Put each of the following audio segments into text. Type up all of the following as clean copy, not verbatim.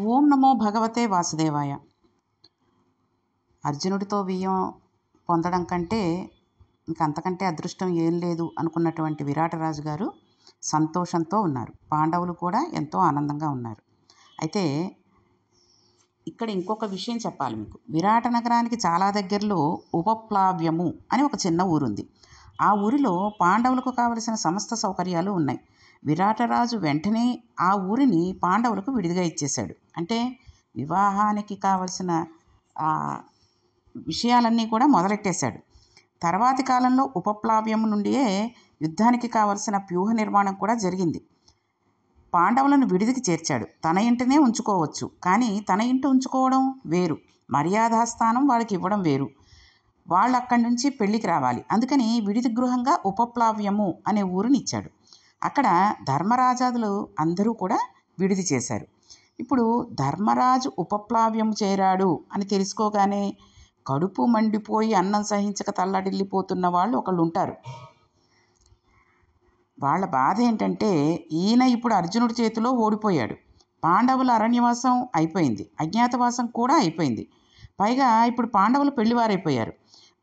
ఓం నమో భగవతే వాసుదేవాయ. అర్జునుడితో బియ్యం పొందడం కంటే ఇంకంతకంటే అదృష్టం ఏం లేదు అనుకున్నటువంటి విరాటరాజు గారు సంతోషంతో ఉన్నారు. పాండవులు కూడా ఎంతో ఆనందంగా ఉన్నారు. అయితే ఇక్కడ ఇంకొక విషయం చెప్పాలి మీకు. విరాట నగరానికి చాలా దగ్గరలో ఉపప్లావ్యము అని ఒక చిన్న ఊరుంది. ఆ ఊరిలో పాండవులకు కావలసిన సమస్త సౌకర్యాలు ఉన్నాయి. విరాటరాజు వెంటనే ఆ ఊరిని పాండవులకు విడిదిగా ఇచ్చేశాడు. అంటే వివాహానికి కావలసిన విషయాలన్నీ కూడా మొదలెట్టేశాడు. తర్వాతి కాలంలో ఉపప్లావ్యం నుండియే యుద్ధానికి కావలసిన వ్యూహ నిర్మాణం కూడా జరిగింది. పాండవులను విడిదికి చేర్చాడు. తన ఇంటినే ఉంచుకోవచ్చు, కానీ తన ఇంటి ఉంచుకోవడం వేరు, మర్యాదాస్థానం వాళ్ళకి ఇవ్వడం వేరు. వాళ్ళు అక్కడి నుంచి పెళ్ళికి రావాలి. అందుకని విడిది గృహంగా ఉపప్లావ్యము అనే ఊరిని ఇచ్చాడు. అక్కడ ధర్మరాజాదులు అందరూ కూడా విడిది చేశారు. ఇప్పుడు ధర్మరాజు ఉపప్లావ్యం చేరాడు అని తెలుసుకోగానే కడుపు మండిపోయి అన్నం సహించక తల్లడిల్లిపోతున్న వాళ్ళు ఒకళ్ళు ఉంటారు. వాళ్ళ బాధ ఏంటంటే ఈయన ఇప్పుడు అర్జునుడి చేతిలో ఓడిపోయాడు. పాండవుల అరణ్యవాసం అయిపోయింది, అజ్ఞాతవాసం కూడా అయిపోయింది. పైగా ఇప్పుడు పాండవులు పెళ్లివారైపోయారు.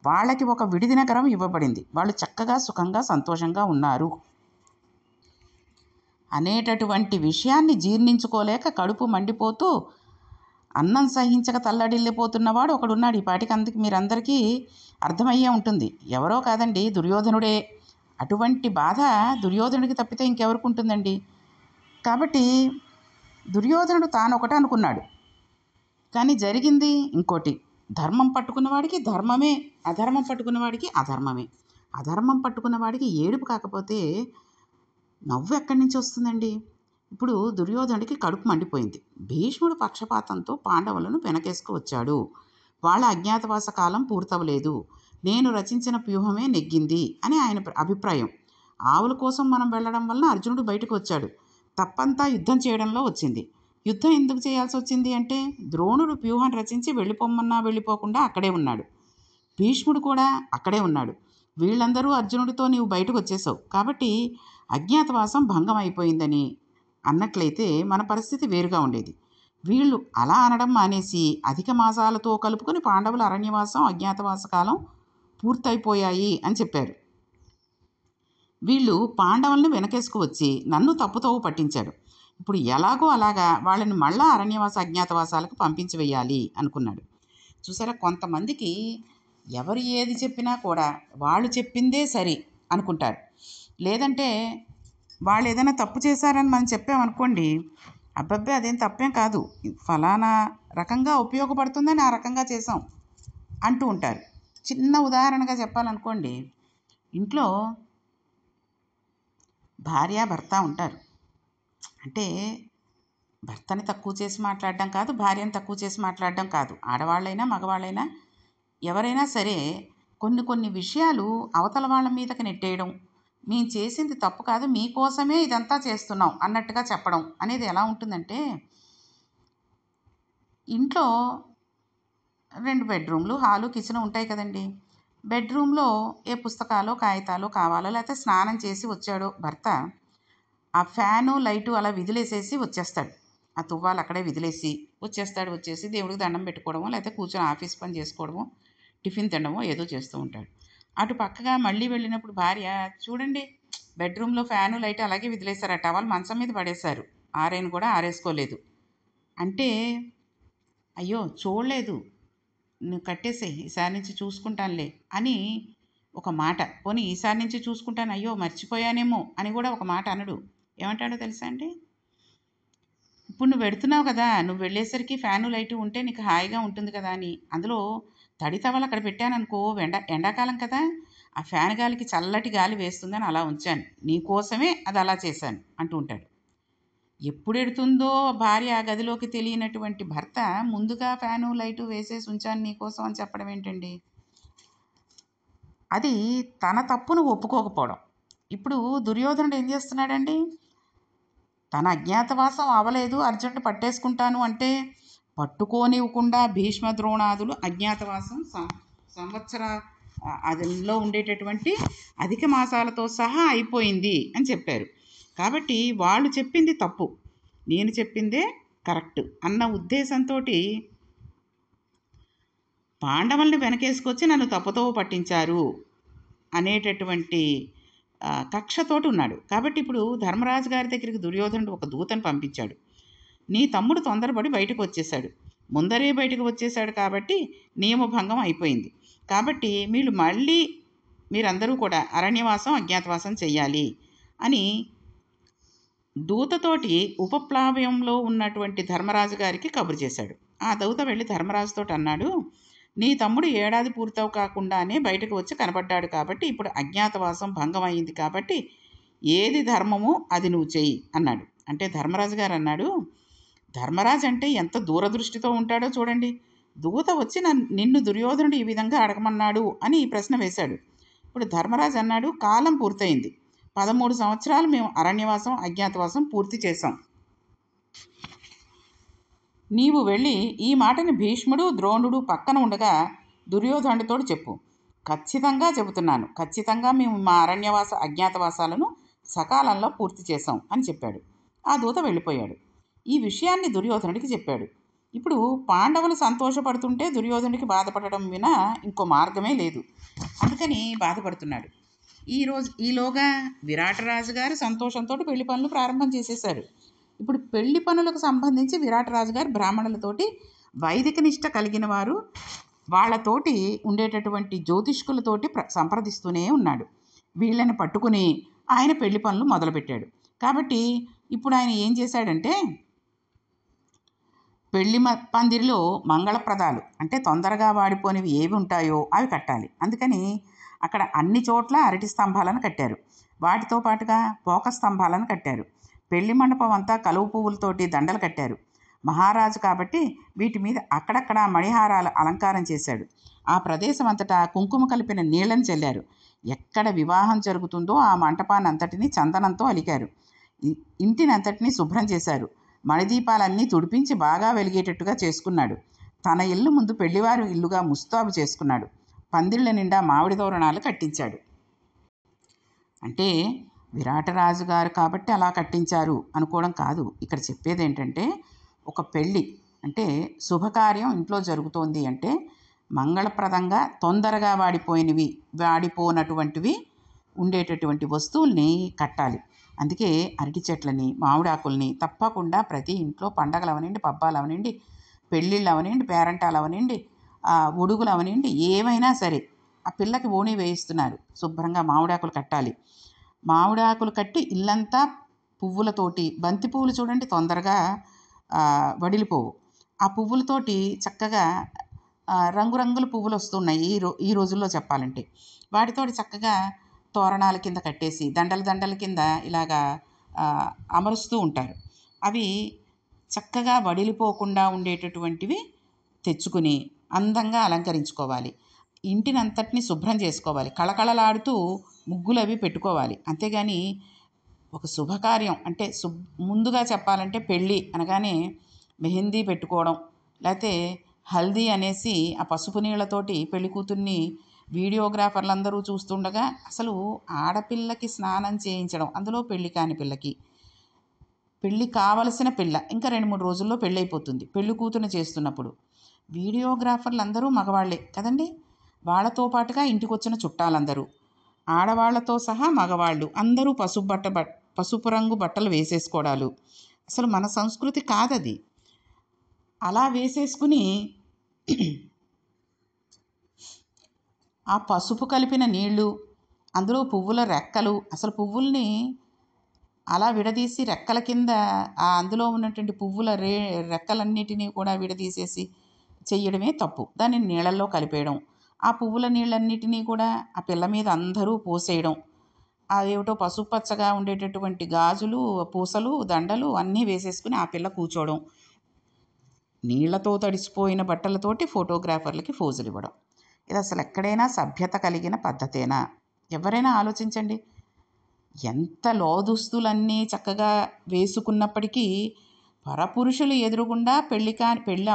వాళ్ళకి ఒక విడిది నగరం ఇవ్వబడింది. వాళ్ళు చక్కగా సుఖంగా సంతోషంగా ఉన్నారు అనేటటువంటి విషయాన్ని జీర్ణించుకోలేక కడుపు మండిపోతూ అన్నం సహించక తల్లడిల్లిపోతున్నవాడు ఒకడున్నాడు. ఈ పాటికి అందుకు మీరందరికీ అర్థమయ్యే ఉంటుంది. ఎవరో కాదండి, దుర్యోధనుడే. అటువంటి బాధ దుర్యోధనుడికి తప్పితే ఇంకెవరికి ఉంటుందండి? కాబట్టి దుర్యోధనుడు తానొకటి అనుకున్నాడు, కానీ జరిగింది ఇంకోటి. ధర్మం పట్టుకున్నవాడికి ధర్మమే, అధర్మం పట్టుకున్నవాడికి అధర్మమే. అధర్మం పట్టుకున్నవాడికి ఏడుపు కాకపోతే నవ్వు ఎక్కడి నుంచి వస్తుందండి? ఇప్పుడు దుర్యోధనుడికి కడుపు మండిపోయింది. భీష్ముడు పక్షపాతంతో పాండవులను వెనకేసుకు వచ్చాడు. వాళ్ళ అజ్ఞాతవాస కాలం పూర్తవలేదు, నేను రచించిన వ్యూహమే నెగ్గింది అని ఆయన అభిప్రాయం. ఆవుల కోసం మనం వెళ్ళడం వలన అర్జునుడు బయటకు వచ్చాడు. తప్పంతా యుద్ధం చేయడంలో వచ్చింది. యుద్ధం ఎందుకు చేయాల్సి వచ్చింది అంటే ద్రోణుడు వ్యూహం రచించి వెళ్ళిపోమన్నా వెళ్ళిపోకుండా అక్కడే ఉన్నాడు. భీష్ముడు కూడా అక్కడే ఉన్నాడు. వీళ్ళందరూ అర్జునుడితో నీవు బయటకు వచ్చేసావు కాబట్టి అజ్ఞాతవాసం భంగం అయిపోయిందని అన్నట్లయితే మన పరిస్థితి వేరుగా ఉండేది. వీళ్ళు అలా అనడం మానేసి అధిక మాసాలతో కలుపుకొని పాండవుల అరణ్యవాసం అజ్ఞాతవాస కాలం పూర్తయిపోయాయి అని చెప్పారు. వీళ్ళు పాండవులను వెనకేసుకు వచ్చి నన్ను తప్పుతోవ పట్టించాడు. ఇప్పుడు ఎలాగో అలాగా వాళ్ళని మళ్ళా అరణ్యవాస అజ్ఞాతవాసాలకు పంపించి వేయాలి అనుకున్నాడు. చూసారా, కొంతమందికి ఎవరు ఏది చెప్పినా కూడా వాళ్ళు చెప్పిందే సరి అనుకుంటారు. లేదంటే వాళ్ళు ఏదైనా తప్పు చేశారని మనం చెప్పామనుకోండి, అబ్బబ్బే అదేం తప్పేం కాదు, ఫలానా రకంగా ఉపయోగపడుతుందని ఆ రకంగా చేసాం అంటూ ఉంటారు. చిన్న ఉదాహరణగా చెప్పాలనుకోండి, ఇంట్లో భార్య భర్త ఉంటారు. అంటే భర్తని తక్కువ చేసి మాట్లాడడం కాదు, భార్యను తక్కువ చేసి మాట్లాడడం కాదు. ఆడవాళ్ళైనా మగవాళ్ళైనా ఎవరైనా సరే కొన్ని విషయాలు అవతల వాళ్ళ మీదకి నెట్టేయడం, మేము చేసింది తప్పు కాదు, మీకోసమే ఇదంతా చేస్తున్నాం అన్నట్టుగా చెప్పడం అనేది ఎలా ఉంటుందంటే, ఇంట్లో 2 బెడ్రూమ్లు, హాలు, కిచెన్ ఉంటాయి కదండి. బెడ్రూమ్లో ఏ పుస్తకాలు కాగితాలు కావాలో, లేకపోతే స్నానం చేసి వచ్చాడో భర్త, ఆ ఫ్యాను లైటు అలా విదిలేసేసి వచ్చేస్తాడు. ఆ తువ్వాలు అక్కడే విదిలేసి వచ్చేసి దేవుడికి దండం పెట్టుకోవడమో, లేకపోతే కూర్చొని ఆఫీస్ పని చేసుకోవడమో, టిఫిన్ తినడమో ఏదో చేస్తూ ఉంటాడు. అటు పక్కగా మళ్ళీ వెళ్ళినప్పుడు భార్య, చూడండి బెడ్రూమ్లో ఫ్యాను లైట్ అలాగే విదిలేశారు, ఆ టవల్ మంచం మీద పడేశారు, ఆరేను కూడా ఆరేసుకోలేదు అంటే, అయ్యో చూడలేదు, నువ్వు కట్టేసేయి, ఈసారి నుంచి చూసుకుంటానులే అని ఒక మాట. పోనీ ఈసారి నుంచి చూసుకుంటాను, అయ్యో మర్చిపోయానేమో అని కూడా ఒక మాట అనడు. ఏమంటాడో తెలుసా అండి? ఇప్పుడు నువ్వు పెడుతున్నావు కదా, నువ్వు వెళ్ళేసరికి ఫ్యాను లైటు ఉంటే నీకు హాయిగా ఉంటుంది కదా అని, అందులో తడి టవల్ అక్కడ పెట్టాననుకో, ఎండాకాలం కదా, ఆ ఫ్యాన్ గాలికి చల్లటి గాలి వేస్తుందని అలా ఉంచాను, నీకోసమే అది అలా చేశాను అంటూ ఉంటాడు. ఎప్పుడు ఎడుతుందో భార్య ఆ గదిలోకి తెలియనటువంటి భర్త ముందుగా ఫ్యాను లైటు వేసేసి ఉంచాను నీకోసం అని చెప్పడం ఏంటండి? అది తన తప్పును ఒప్పుకోకపోవడం. ఇప్పుడు దుర్యోధనుడు ఏం చేస్తున్నాడండి? తన అజ్ఞాతవాసం అవలేదు, అర్జునుడు పట్టేసుకుంటాను అంటే పట్టుకోనివ్వకుండా భీష్మ ద్రోణాదులు అజ్ఞాతవాసం సంవత్సర అదిలో ఉండేటటువంటి అధిక మాసాలతో సహా అయిపోయింది అని చెప్పారు. కాబట్టి వాళ్ళు చెప్పింది తప్పు, నేను చెప్పిందే కరెక్ట్ అన్న ఉద్దేశంతో పాండవుల్ని వెనకేసుకొచ్చి నన్ను తప్పుదోవ పట్టించారు అనేటటువంటి కక్షతోటి ఉన్నాడు. కాబట్టి ఇప్పుడు ధర్మరాజు గారి దగ్గరికి దుర్యోధనుడు ఒక దూతను పంపించాడు. నీ తమ్ముడు తొందరపడి బయటకు వచ్చేసాడు, ముందరే బయటకు వచ్చేసాడు కాబట్టి నియమభంగం అయిపోయింది. కాబట్టి మీరందరూ కూడా అరణ్యవాసం అజ్ఞాతవాసం చెయ్యాలి అని దూతతోటి ఉపప్లావ్యంలో ఉన్నటువంటి ధర్మరాజు గారికి కబురు చేశాడు. ఆ దూత వెళ్ళి ధర్మరాజుతో అన్నాడు, నీ తమ్ముడు ఏడాది పూర్తవు కాకుండానే బయటకు వచ్చి కనబడ్డాడు కాబట్టి ఇప్పుడు అజ్ఞాతవాసం భంగం అయింది కాబట్టి ఏది ధర్మమో అది నువ్వు చెయ్యి అన్నాడు. అంటే ధర్మరాజు గారు అన్నాడు, ధర్మరాజు అంటే ఎంత దూరదృష్టితో ఉంటాడో చూడండి, దూత వచ్చి నిన్ను దుర్యోధనుడు ఈ విధంగా అడగమన్నాడు అని ఈ ప్రశ్న వేశాడు. ఇప్పుడు ధర్మరాజు అన్నాడు, కాలం పూర్తయింది, 13 సంవత్సరాలు మేము అరణ్యవాసం అజ్ఞాతవాసం పూర్తి చేశాం. నీవు వెళ్ళి ఈ మాటని భీష్ముడు ద్రోణుడు పక్కన ఉండగా దుర్యోధనుడితో చెప్పు. ఖచ్చితంగా చెబుతున్నాను, ఖచ్చితంగా మేము మా అరణ్యవాస అజ్ఞాతవాసాలను సకాలంలో పూర్తి చేశాం అని చెప్పాడు. ఆ దూత వెళ్ళిపోయాడు. ఈ విషయాన్ని దుర్యోధనుడికి చెప్పాడు. ఇప్పుడు పాండవులు సంతోషపడుతుంటే దుర్యోధనుడికి బాధపడడం వినా ఇంకో మార్గమే లేదు. అందుకని బాధపడుతున్నాడు. ఈలోగా విరాటరాజు గారు సంతోషంతో పెళ్లి పనులు ప్రారంభం చేసేశారు. ఇప్పుడు పెళ్లి పనులకు సంబంధించి విరాటరాజు గారు బ్రాహ్మణులతోటి వైదిక నిష్ట కలిగిన వారు వాళ్ళతోటి ఉండేటటువంటి జ్యోతిష్కులతోటి సంప్రదిస్తూనే ఉన్నాడు. వీళ్ళని పట్టుకుని ఆయన పెళ్లి పనులు మొదలుపెట్టాడు. కాబట్టి ఇప్పుడు ఆయన ఏం చేశాడంటే పెళ్లి పందిరిలో మంగళప్రదాలు అంటే తొందరగా వాడిపోనివి ఏవి ఉంటాయో అవి కట్టాలి. అందుకని అక్కడ అన్ని చోట్ల అరటి స్తంభాలను కట్టారు. వాటితో పాటుగా పోక స్తంభాలను కట్టారు. పెళ్లి మండపం అంతా కలువ పువ్వులతోటి దండలు కట్టారు. మహారాజు కాబట్టి వీటి మీద అక్కడక్కడ మణిహారాలు అలంకారం చేశాడు. ఆ ప్రదేశం అంతటా కుంకుమ కలిపిన నీళ్లను చల్లారు. ఎక్కడ వివాహం జరుగుతుందో ఆ మంటపాన్ని అంతటినీ చందనంతో అలికారు. ఇంటిని అంతటినీ శుభ్రం చేశారు. మణిదీపాలన్నీ తుడిపించి బాగా వెలిగేటట్టుగా చేసుకున్నాడు. తన ఇల్లు ముందు పెళ్లివారు ఇల్లుగా ముస్తాబు చేసుకున్నాడు. పందిళ్ళ నిండా మామిడి తోరణాలు కట్టించాడు. అంటే విరాటరాజు గారు కాబట్టి అలా కట్టించారు అనుకోవడం కాదు. ఇక్కడ చెప్పేది ఏంటంటే ఒక పెళ్ళి అంటే శుభకార్యం ఇంట్లో జరుగుతోంది అంటే మంగళప్రదంగా తొందరగా వాడిపోనటువంటివి ఉండేటటువంటి వస్తువుల్ని కట్టాలి. అందుకే అరటి చెట్లని మామిడాకుల్ని తప్పకుండా ప్రతి ఇంట్లో పండగలు అవనండి, పబ్బాలు అవనండి, పెళ్ళిళ్ళు అవనండి, పేరంటాలు అవనండి, ఉడుగులు అవనండి, ఏమైనా సరే ఆ పిల్లకి ఓణి వేయిస్తున్నారు, శుభ్రంగా మామిడాకులు కట్టాలి. మామిడాకులు కట్టి ఇల్లంతా పువ్వులతోటి, బంతి పువ్వులు చూడండి తొందరగా వడిలిపోవు. ఆ పువ్వులతోటి చక్కగా రంగురంగుల పువ్వులు వస్తున్నాయి ఈ రోజుల్లో చెప్పాలంటే. వాటితోటి చక్కగా తోరణాల కింద కట్టేసి దండల కింద ఇలాగా అమరుస్తూ ఉంటారు. అవి చక్కగా వడిలిపోకుండా ఉండేటటువంటివి తెచ్చుకుని అందంగా అలంకరించుకోవాలి. ఇంటిని అంతటిని శుభ్రం చేసుకోవాలి. కళకళలాడుతూ ముగ్గులు అవి పెట్టుకోవాలి. అంతేగాని ఒక శుభకార్యం అంటే ముందుగా చెప్పాలంటే పెళ్ళి అనగానే మెహందీ పెట్టుకోవడం, లేకపోతే హల్దీ అనేసి ఆ పసుపు నీళ్ళతోటి పెళ్లి కూతుర్ని వీడియోగ్రాఫర్లు అందరూ చూస్తుండగా అసలు ఆడపిల్లకి స్నానం చేయించడం, అందులో పెళ్ళి కాని పిల్లకి, పెళ్ళి కావలసిన పిల్ల ఇంకా 2-3 రోజుల్లో పెళ్ళి అయిపోతుంది. పెళ్లి కూతురుని చేస్తున్నప్పుడు వీడియోగ్రాఫర్లు అందరూ మగవాళ్లే కదండి. వాళ్ళతో పాటుగా ఇంటికి వచ్చిన చుట్టాలందరూ ఆడవాళ్లతో సహా మగవాళ్ళు అందరూ పసుపు రంగు బట్టలు వేసేసుకోవడాలు అసలు మన సంస్కృతి కాదది. అలా వేసేసుకుని ఆ పసుపు కలిపిన నీళ్ళు, అందులో పువ్వుల రెక్కలు, అసలు పువ్వుల్ని అలా విడదీసి రెక్కల కింద అందులో ఉన్నటువంటి పువ్వుల రెక్కలన్నిటినీ కూడా విడదీసేసి చెయ్యడమే తప్పు. దాన్ని నీళ్ళల్లో కలిపేయడం, ఆ పువ్వుల నీళ్ళన్నిటినీ కూడా ఆ పిల్ల మీద అందరూ పోసేయడం, అదేమిటో పసుపు పచ్చగా ఉండేటటువంటి గాజులు, పూసలు, దండలు అన్నీ వేసేసుకుని ఆ పిల్ల కూర్చోవడం, నీళ్లతో తడిసిపోయిన బట్టలతోటి ఫోటోగ్రాఫర్లకి ఫోజులు ఇవ్వడం. ఇది అసలు ఎక్కడైనా సభ్యత కలిగిన పద్ధతేనా? ఎవరైనా ఆలోచించండి. ఎంత లోదుస్తులన్నీ చక్కగా వేసుకున్నప్పటికీ పరపురుషులు ఎదురుగుండా పెళ్ళి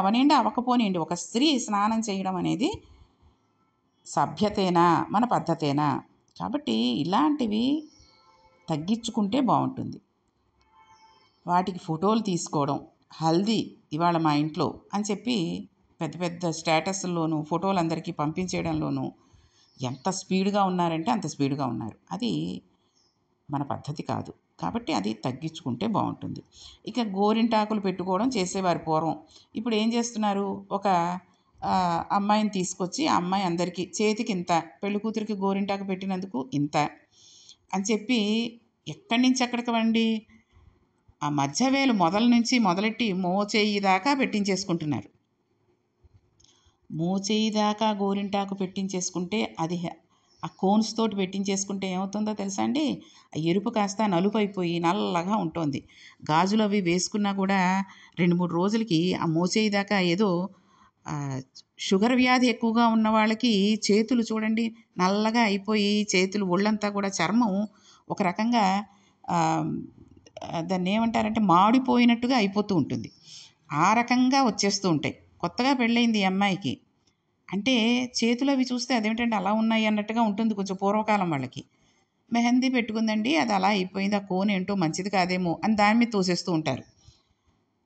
అవనండి అవ్వకపోనివ్వండి ఒక స్త్రీ స్నానం చేయడం అనేది సభ్యతేనా, మన పద్ధతేనా? కాబట్టి ఇలాంటివి తగ్గించుకుంటే బాగుంటుంది. వాటికి ఫోటోలు తీసుకోవడం, హల్దీ ఇవాళ మా ఇంట్లో అని చెప్పి పెద్ద పెద్ద స్టేటస్ల్లోనూ ఫోటోలు అందరికీ పంపించేయడంలోనూ ఎంత స్పీడ్గా ఉన్నారంటే అంత స్పీడ్గా ఉన్నారు. అది మన పద్ధతి కాదు. కాబట్టి అది తగ్గించుకుంటే బాగుంటుంది. ఇక గోరింటాకులు పెట్టుకోవడం చేసేవారు పూర్వం. ఇప్పుడు ఏం చేస్తున్నారు, ఒక అమ్మాయిని తీసుకొచ్చి ఆ అమ్మాయి అందరికీ చేతికి ఇంత, పెళ్ళికూతురికి గోరింటాకు పెట్టినందుకు ఇంత అని చెప్పి ఎక్కడి నుంచి ఎక్కడికి వండి ఆ మధ్యవేలు మొదల నుంచి మొదలెట్టి మోచేయి దాకా పెట్టించేసుకుంటున్నారు. మోచేయి దాకా గోరింటాకు పెట్టించేసుకుంటే అది ఆ కోన్స్ తోటి పెట్టించేసుకుంటే ఏమవుతుందో తెలుసా అండి, ఆ ఎరుపు కాస్త నలుపు అయిపోయి నల్లగా ఉంటుంది. గాజులు అవి వేసుకున్నా కూడా 2-3 రోజులకి ఆ మోచేయి దాకా ఏదో షుగర్ వ్యాధి ఎక్కువగా ఉన్న వాళ్ళకి చేతులు చూడండి నల్లగా అయిపోయి చేతులు ఒళ్ళంతా కూడా చర్మం ఒక రకంగా దాన్ని ఏమంటారంటే మాడిపోయినట్టుగా అయిపోతూ ఉంటుంది. ఆ రకంగా వచ్చేస్తూ ఉంటాయి. కొత్తగా పెళ్ళయింది ఈ అమ్మాయికి అంటే చేతులు అవి చూస్తే అదేమిటంటే అలా ఉన్నాయి అన్నట్టుగా ఉంటుంది కొంచెం పూర్వకాలం వాళ్ళకి. మెహందీ పెట్టుకుందండి, అది అలా అయిపోయింది, ఆ కోన్ ఏంటో మంచిది కాదేమో అని దాని మీద తోసేస్తూ ఉంటారు.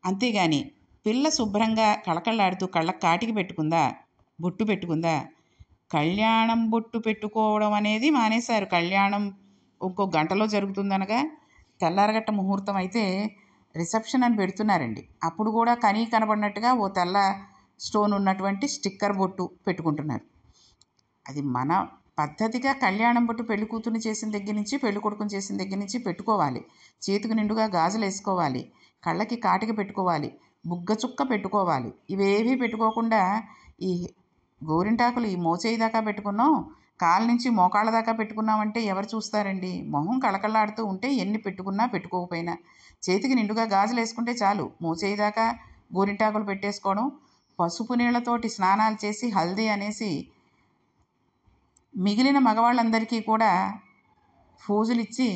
అంతేగాని పిల్ల శుభ్రంగా కళకళలాడుతూ కళ్ళకి కాటికి పెట్టుకుందా, బొట్టు పెట్టుకుందా, కళ్యాణం బొట్టు పెట్టుకోవడం అనేది మానేశారు. కళ్యాణం ఇంకో గంటలో జరుగుతుందనగా తెల్లారగట్ట ముహూర్తం అయితే రిసెప్షన్ అని పెడుతున్నారండి. అప్పుడు కూడా కనీ కనబడినట్టుగా ఓ తెల్ల స్టోన్ ఉన్నటువంటి స్టిక్కర్ బొట్టు పెట్టుకుంటున్నారు. అది మన పద్ధతిగా కళ్యాణం బొట్టు పెళ్లి కూతుర్ని చేసిన దగ్గర నుంచి పెళ్లి కొడుకుని చేసిన దగ్గర నుంచి పెట్టుకోవాలి. చేతికి నిండుగా గాజులు వేసుకోవాలి, కళ్ళకి కాటిక పెట్టుకోవాలి, బుగ్గ చుక్క పెట్టుకోవాలి. ఇవేవీ పెట్టుకోకుండా ఈ గోరింటాకులు ఈ మోచేయి దాకా పెట్టుకున్నాం, కాళ్ళ నుంచి మోకాళ్ళ దాకా పెట్టుకున్నామంటే ఎవరు చూస్తారండి? మొహం కళకళలాడుతూ ఉంటే ఎన్ని పెట్టుకున్నా పెట్టుకోకపోయినా చేతికి నిండుగా గాజులు వేసుకుంటే చాలు. మోచేయి దాకా గోరింటాకులు పెట్టేసుకోవడం, పసుపు నీళ్లతోటి స్నానాలు చేసి హల్దీ అనేసి మిగిలిన మగవాళ్ళందరికీ కూడా ఫోజులు ఇచ్చి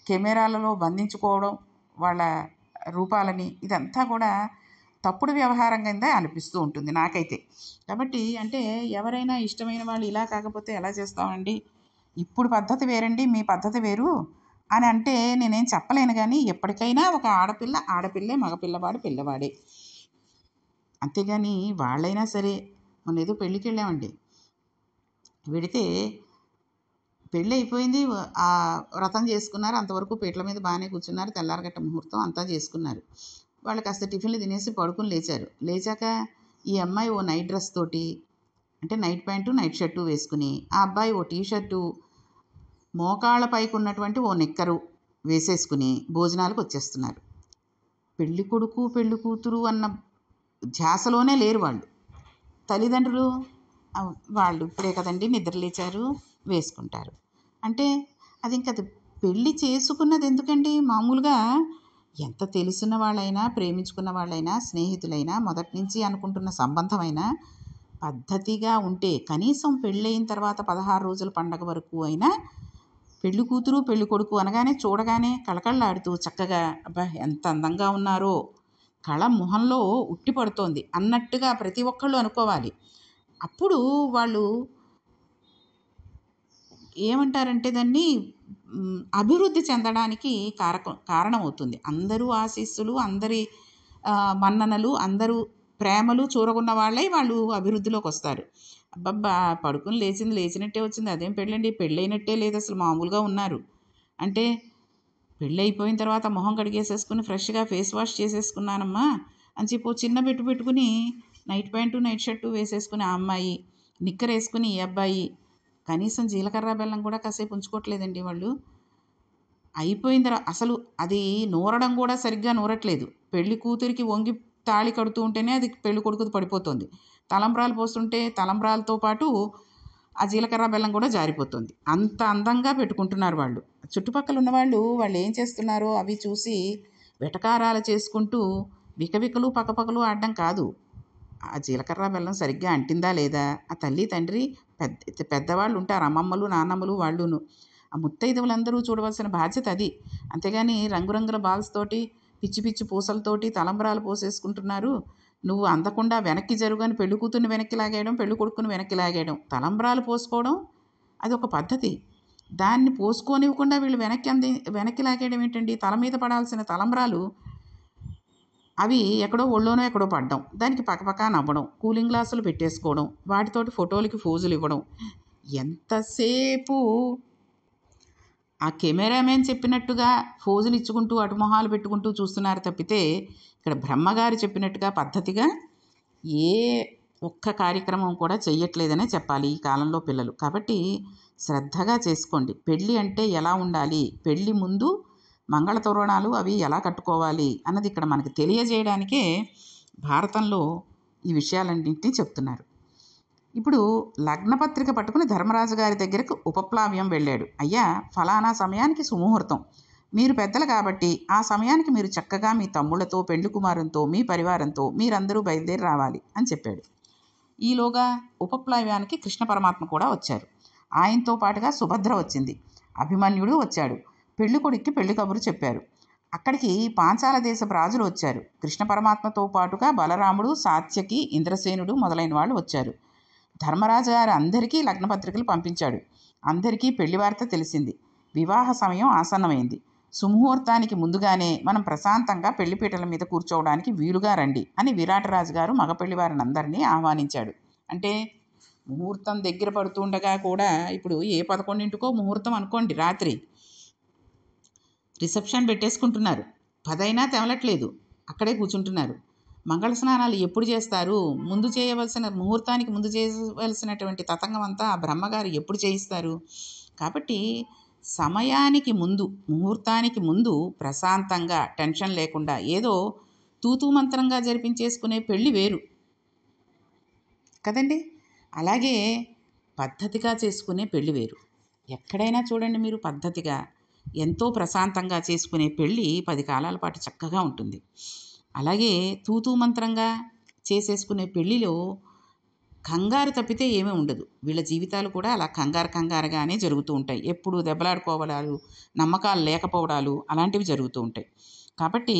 కెమెరాలలో బంధించుకోవడం వాళ్ళ రూపాలని, ఇదంతా కూడా తప్పుడు వ్యవహారం కింద అనిపిస్తూ ఉంటుంది నాకైతే. కాబట్టి అంటే ఎవరైనా ఇష్టమైన వాళ్ళు ఇలా కాకపోతే ఎలా చేస్తామండి, ఇప్పుడు పద్ధతి వేరండి, మీ పద్ధతి వేరు అని అంటే నేనేం చెప్పలేను. కానీ ఎప్పటికైనా ఒక ఆడపిల్ల ఆడపిల్లే, మగపిల్లవాడు పిల్లవాడే. అంతేగాని వాళ్ళైనా సరే, మొన్న ఏదో పెళ్ళికి వెళ్ళామండి, వెడితే పెళ్ళి అయిపోయింది, ఆ వ్రతం చేసుకున్నారు, అంతవరకు పీటల మీద బాగానే కూర్చున్నారు, తెల్లారగట్ట ముహూర్తం అంతా చేసుకున్నారు. వాళ్ళు కాస్త టిఫిన్లు తినేసి పడుకుని లేచారు. లేచాక ఈ అమ్మాయి ఓ నైట్ డ్రెస్ తోటి, అంటే నైట్ ప్యాంటు నైట్ షర్టు వేసుకుని, ఆ అబ్బాయి ఓ టీ షర్టు మోకాళ్ళ పైకి ఉన్నటువంటి ఓ నిక్కరు వేసేసుకుని భోజనాలకు వచ్చేస్తున్నారు. పెళ్ళి కొడుకు పెళ్ళి కూతురు అన్న ధ్యాసలోనే లేరు వాళ్ళు. తల్లిదండ్రులు వాళ్ళు ఇప్పుడే కదండి నిద్ర లేచారు వేసుకుంటారు అంటే అది ఇంకా అది పెళ్ళి చేసుకున్నది ఎందుకండి? మామూలుగా ఎంత తెలిసిన వాళ్ళైనా, ప్రేమించుకున్న వాళ్ళైనా, స్నేహితులైనా, మొదటి నుంచి అనుకుంటున్న సంబంధమైనా పద్ధతిగా ఉంటే కనీసం పెళ్ళయిన తర్వాత 16 రోజుల పండగ వరకు అయినా పెళ్లి కూతురు పెళ్లి కొడుకు అనగానే చూడగానే కళకళలాడుతూ చక్కగా అబ్బా ఎంత అందంగా ఉన్నారో, కళ మొహంలో ఉట్టి పడుతోంది అన్నట్టుగా ప్రతి ఒక్కళ్ళు అనుకోవాలి. అప్పుడు వాళ్ళు ఏమంటారంటే దాన్ని అభివృద్ధి చెందడానికి కారణమవుతుంది. అందరూ ఆశీస్సులు, అందరి మన్ననలు, అందరూ ప్రేమలు చూరగొన్న వాళ్ళై వాళ్ళు అభివృద్ధిలోకి వస్తారు. అబ్బబ్బా! పడుకుని లేచింది లేచినట్టే వచ్చింది, అదేం పెళ్ళండి, పెళ్ళైనట్టే లేదు అసలు, మామూలుగా ఉన్నారు అంటే, పెళ్ళైపోయిన తర్వాత మొహం కడిగేసేసుకుని ఫ్రెష్గా ఫేస్ వాష్ చేసేసుకున్నానమ్మా అని చెప్పి ఓ చిన్న బెట్టు పెట్టుకుని నైట్ ప్యాంటు నైట్ షర్టు వేసేసుకుని ఆ అమ్మాయి, నిక్కర్ వేసుకుని ఈ అబ్బాయి, కనీసం జీలకర్ర బెల్లం కూడా కాసేపు ఉంచుకోవట్లేదండి వాళ్ళు. అయిపోయిన తర్వాత అసలు అది నూరడం కూడా సరిగ్గా నూరట్లేదు. పెళ్లి కూతురికి వంగి తాళి కడుతూ ఉంటేనే అది పెళ్లి కొడుకుది పడిపోతుంది. తలంబ్రాలు పోస్తుంటే తలంబ్రాలతో పాటు ఆ జీలకర్ర బెల్లం కూడా జారిపోతుంది. అంత అందంగా పెట్టుకుంటున్నారు వాళ్ళు. చుట్టుపక్కల ఉన్నవాళ్ళు వాళ్ళు ఏం చేస్తున్నారో అవి చూసి వెటకారాలు చేసుకుంటూ వికవికలు పకపకలు ఆడడం కాదు, ఆ జీలకర్ర బెల్లం సరిగ్గా అంటిందా లేదా, ఆ తల్లి తండ్రి పెద్దవాళ్ళు ఉంటారు, అమ్మమ్మలు నాన్నమ్మలు వాళ్ళును, ఆ ముత్తైదువులందరూ చూడవలసిన బాధ్యత అది. అంతేగాని రంగురంగుల బాల్స్ తోటి పిచ్చి పిచ్చి పూసలతోటి తలంబ్రాలు పోసేసుకుంటున్నారు, నువ్వు అందకుండా వెనక్కి జరుగు అని పెళ్లి కూతుర్ని వెనక్కి లాగేయడం, పెళ్లి కొడుకుని వెనక్కి లాగేయడం. తలంబ్రాలు పోసుకోవడం అది ఒక పద్ధతి, దాన్ని పోసుకోనివ్వకుండా వీళ్ళు వెనక్కి లాగేయడం ఏంటండి? తల మీద పడాల్సిన తలంబ్రాలు అవి ఎక్కడో ఒళ్ళోనో ఎక్కడో పడ్డం, దానికి పక్కపక్క నవ్వడం, కూలింగ్ గ్లాసులు పెట్టేసుకోవడం, వాటితోటి ఫోటోలకి ఫోజులు ఇవ్వడం. ఎంతసేపు ఆ కెమెరామెన్ చెప్పినట్టుగా ఫోజులు ఇచ్చుకుంటూ అటు మొహాలు పెట్టుకుంటూ చూస్తున్నారు తప్పితే ఇక్కడ బ్రహ్మగారు చెప్పినట్టుగా పద్ధతిగా ఏ ఒక్క కార్యక్రమం కూడా చెయ్యట్లేదనే చెప్పాలి ఈ కాలంలో పిల్లలు. కాబట్టి శ్రద్ధగా చేసుకోండి. పెళ్ళి అంటే ఎలా ఉండాలి, పెళ్ళి ముందు మంగళ తోరణాలు అవి ఎలా కట్టుకోవాలి అన్నది ఇక్కడ మనకు తెలియజేయడానికే భారతంలో ఈ విషయాలన్నింటినీ చెప్తున్నారు. ఇప్పుడు లగ్నపత్రిక పట్టుకుని ధర్మరాజు గారి దగ్గరకు ఉపప్లావ్యం వెళ్ళాడు. అయ్యా, ఫలానా సమయానికి సుముహూర్తం, మీరు పెద్దలు కాబట్టి ఆ సమయానికి మీరు చక్కగా మీ తమ్ముళ్లతో, పెండ్లి కుమారునితో, మీ పరివారంతో మీరందరూ బయలుదేరి రావాలి అని చెప్పాడు. ఈలోగా ఉపప్లావ్యానికి కృష్ణ పరమాత్మ కూడా వచ్చారు. ఆయనతో పాటుగా సుభద్ర వచ్చింది, అభిమన్యుడు వచ్చాడు. పెళ్లి కొడుక్కి పెళ్లి కబురు చెప్పారు. అక్కడికి పాంచాల దేశపు రాజులు వచ్చారు. కృష్ణ పరమాత్మతో పాటుగా బలరాముడు, సాత్యకి, ఇంద్రసేనుడు మొదలైన వాళ్ళు వచ్చారు. ధర్మరాజు గారు అందరికీ లగ్నపత్రికలు పంపించాడు. అందరికీ పెళ్లి వార్త తెలిసింది. వివాహ సమయం ఆసన్నమైంది. సుముహూర్తానికి ముందుగానే మనం ప్రశాంతంగా పెళ్లిపీటల మీద కూర్చోవడానికి వీలుగా రండి అని విరాటరాజు గారు మగ పెళ్లి వారిని అందరినీ ఆహ్వానించాడు. అంటే ముహూర్తం దగ్గర పడుతుండగా కూడా ఇప్పుడు ఏ 11ంటికో ముహూర్తం అనుకోండి, రాత్రి రిసెప్షన్ పెట్టేసుకుంటున్నారు. 10 అయినా తెవలట్లేదు, అక్కడే కూర్చుంటున్నారు. మంగళ స్నానాలు ఎప్పుడు చేస్తారు, ముందు చేయవలసిన ముహూర్తానికి ముందు చేయవలసినటువంటి తతంగం అంతా ఆ బ్రహ్మగారు ఎప్పుడు చేయిస్తారు. కాబట్టి సమయానికి ముందు, ముహూర్తానికి ముందు ప్రశాంతంగా టెన్షన్ లేకుండా ఏదో తూతూ మంత్రంగా జరిపించేసుకునే పెళ్ళి వేరు కదండి. అలాగే పద్ధతిగా చేసుకునే పెళ్ళి వేరు. ఎక్కడైనా చూడండి మీరు, పద్ధతిగా ఎంతో ప్రశాంతంగా చేసుకునే పెళ్ళి 10 కాలాల పాటు చక్కగా ఉంటుంది. అలాగే తూతూ మంత్రంగా చేసేసుకునే పెళ్ళిలో కంగారు తప్పితే ఏమీ ఉండదు. వీళ్ళ జీవితాలు కూడా అలా కంగారుగానే జరుగుతూ ఉంటాయి. ఎప్పుడు దెబ్బలాడుకోవడాలు, నమ్మకాలు లేకపోవడాలు అలాంటివి జరుగుతూ ఉంటాయి. కాబట్టి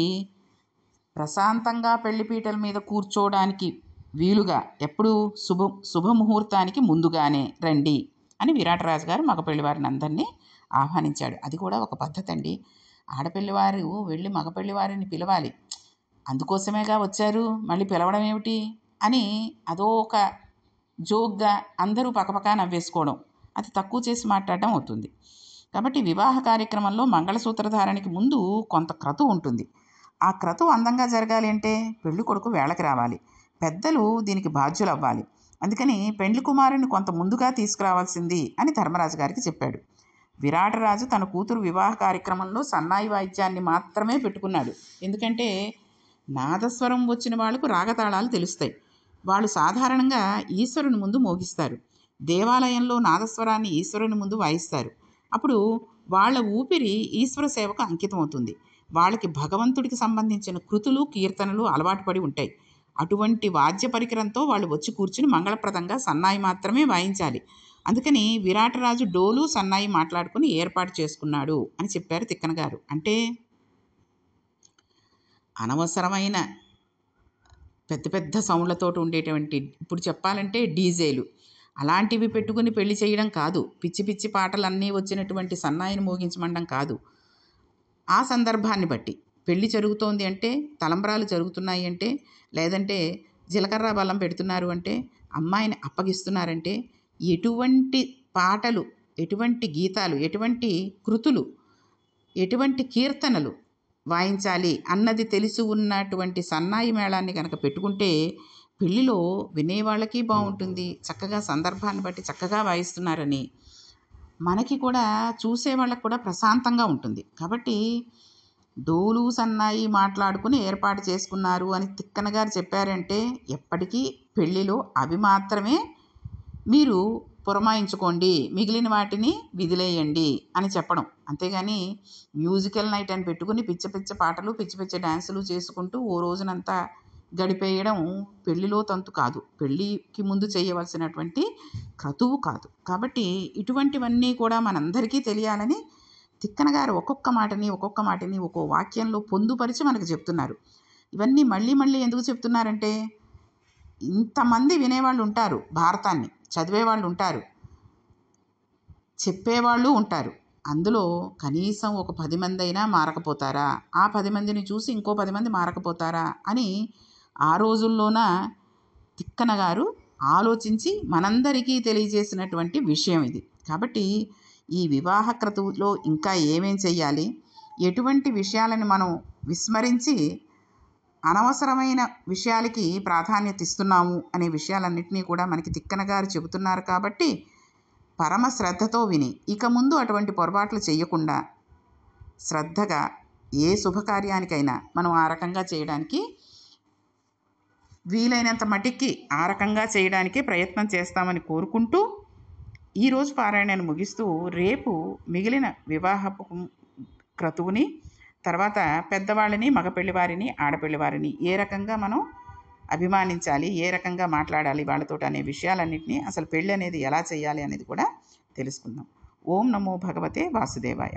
ప్రశాంతంగా పెళ్లిపీటల మీద కూర్చోవడానికి వీలుగా ఎప్పుడు శుభముహూర్తానికి ముందుగానే రండి అని విరాటరాజు గారు మగ పెళ్లివారిని అందరినీ ఆహ్వానించాడు. అది కూడా ఒక పద్ధతి అండి. ఆడపెళ్లివారు వెళ్ళి మగ పెళ్లివారిని పిలవాలి, అందుకోసమేగా వచ్చారు, మళ్ళీ పిలవడం ఏమిటి అని అదో ఒక జోక్గా అందరూ పక్కపక్క నవ్వేసుకోవడం, అది తక్కువ చేసి మాట్లాడడం అవుతుంది. కాబట్టి వివాహ కార్యక్రమంలో మంగళసూత్రధారణకి ముందు కొంత క్రతువు ఉంటుంది. ఆ క్రతువు అందంగా జరగాలి అంటే పెళ్లి కొడుకు వేళకి రావాలి, పెద్దలు దీనికి బాధ్యులు అవ్వాలి. అందుకని పెండ్లి కుమారుని కొంత ముందుగా తీసుకురావాల్సింది అని ధర్మరాజు గారికి చెప్పాడు. విరాటరాజు తన కూతురు వివాహ కార్యక్రమంలో సన్నాయి వాయిద్యాన్ని మాత్రమే పెట్టుకున్నాడు. ఎందుకంటే నాదస్వరం వచ్చిన వాళ్లకు రాగతాళాలు తెలుస్తాయి. వాళ్ళు సాధారణంగా ఈశ్వరుని ముందు మోగిస్తారు. దేవాలయంలో నాదస్వరాన్ని ఈశ్వరుని ముందు వాయిస్తారు. అప్పుడు వాళ్ళ ఊపిరి ఈశ్వర సేవకు అంకితం అవుతుంది. వాళ్ళకి భగవంతుడికి సంబంధించిన కృతులు, కీర్తనలు అలవాటు పడి ఉంటాయి. అటువంటి వాద్య పరికరంతో వాళ్ళు వచ్చి కూర్చుని మంగళప్రదంగా సన్నాయి మాత్రమే వాయించాలి. అందుకని విరాటరాజు డోలు, సన్నాయి మాట్లాడుకుని ఏర్పాటు చేసుకున్నాడు అని చెప్పారు తిక్కన గారు. అంటే అనవసరమైన పెద్ద పెద్ద సౌండ్లతో ఉండేటువంటి, ఇప్పుడు చెప్పాలంటే డీజేలు అలాంటివి పెట్టుకుని పెళ్లి చేయడం కాదు. పిచ్చి పిచ్చి పాటలన్నీ వచ్చినటువంటి సన్నాయిని మోగించమండం కాదు. ఆ సందర్భాన్ని బట్టి పెళ్లి జరుగుతోంది అంటే, తలంబ్రాలు జరుగుతున్నాయి అంటే, లేదంటే జీలకర్ర బెల్లం పెడుతున్నారు అంటే, అమ్మాయిని అప్పగిస్తున్నారంటే ఎటువంటి పాటలు, ఎటువంటి గీతాలు, ఎటువంటి కృతులు, ఎటువంటి కీర్తనలు వాయించాలి అన్నది తెలిసి ఉన్నటువంటి సన్నాయి మేళాన్ని కనుక పెట్టుకుంటే పెళ్ళిలో వినేవాళ్ళకి బాగుంటుంది. చక్కగా సందర్భాన్ని బట్టి చక్కగా వాయిస్తున్నారని మనకి కూడా, చూసేవాళ్ళకి కూడా ప్రశాంతంగా ఉంటుంది. కాబట్టి డోలు, సన్నాయి మాట్లాడుకుని ఏర్పాటు చేసుకున్నారు అని తిక్కన గారు చెప్పారంటే ఎప్పటికీ పెళ్ళిలో అవి మాత్రమే మీరు పురమాయించుకోండి, మిగిలిన వాటిని విదిలేయండి అని చెప్పడం. అంతేగాని మ్యూజికల్ నైట్ అని పెట్టుకుని పిచ్చ పిచ్చ పాటలు, పిచ్చి పిచ్చ డ్యాన్సులు చేసుకుంటూ ఓ రోజునంతా గడిపేయడం పెళ్ళిలో తంతు కాదు, పెళ్ళికి ముందు చేయవలసినటువంటి క్రతువు కాదు. కాబట్టి ఇటువంటివన్నీ కూడా మనందరికీ తెలియాలని తిక్కన గారు ఒక్కొక్క మాటని ఒక్కో వాక్యంలో పొందుపరిచి మనకు చెప్తున్నారు. ఇవన్నీ మళ్ళీ మళ్ళీ ఎందుకు చెప్తున్నారంటే, ఇంతమంది వినేవాళ్ళు ఉంటారు, భారతాన్ని చదివేవాళ్ళు ఉంటారు, చెప్పేవాళ్ళు ఉంటారు. అందులో కనీసం ఒక 10 మందైనా మారకపోతారా? ఆ 10 మందిని చూసి ఇంకో 10 మంది మారకపోతారా? అని ఆ రోజుల్లోన తిక్కన గారు ఆలోచించి మనందరికీ తెలియజేసినటువంటి విషయం ఇది. కాబట్టి ఈ వివాహ క్రతువులో ఇంకా ఏమేం చెయ్యాలి? ఎటువంటి విషయాలను మనం విస్మరించి అనవసరమైన విషయాలకి ప్రాధాన్యత ఇస్తున్నాము అనే విషయాలన్నిటినీ కూడా మనకి తిక్కన గారు చెబుతున్నారు కాబట్టి పరమ శ్రద్ధతో విని ఇక ముందు అటువంటి పొరపాట్లు చేయకుండా శ్రద్ధగా ఏ శుభకార్యానికైనా మనం ఆ రకంగా చేయడానికి వీలైనంత మటికి ఆ రకంగా చేయడానికి ప్రయత్నం చేస్తామని కోరుకుంటూ ఈరోజు పారాయణను ముగిస్తూ రేపు మిగిలిన వివాహపు క్రతువుని తర్వాత పెద్దవాళ్ళని మగపెళ్లి వారిని ఆడపెళ్లి వారిని ఏ రకంగా మనం అభిమానించాలి, ఏ రకంగా మాట్లాడాలి వాళ్ళతోటి అనే విషయాలన్నింటినీ అసలు పెళ్ళి అనేది ఎలా చేయాలి అనేది కూడా తెలుసుకుందాం. ఓం నమో భగవతే వాసుదేవాయ.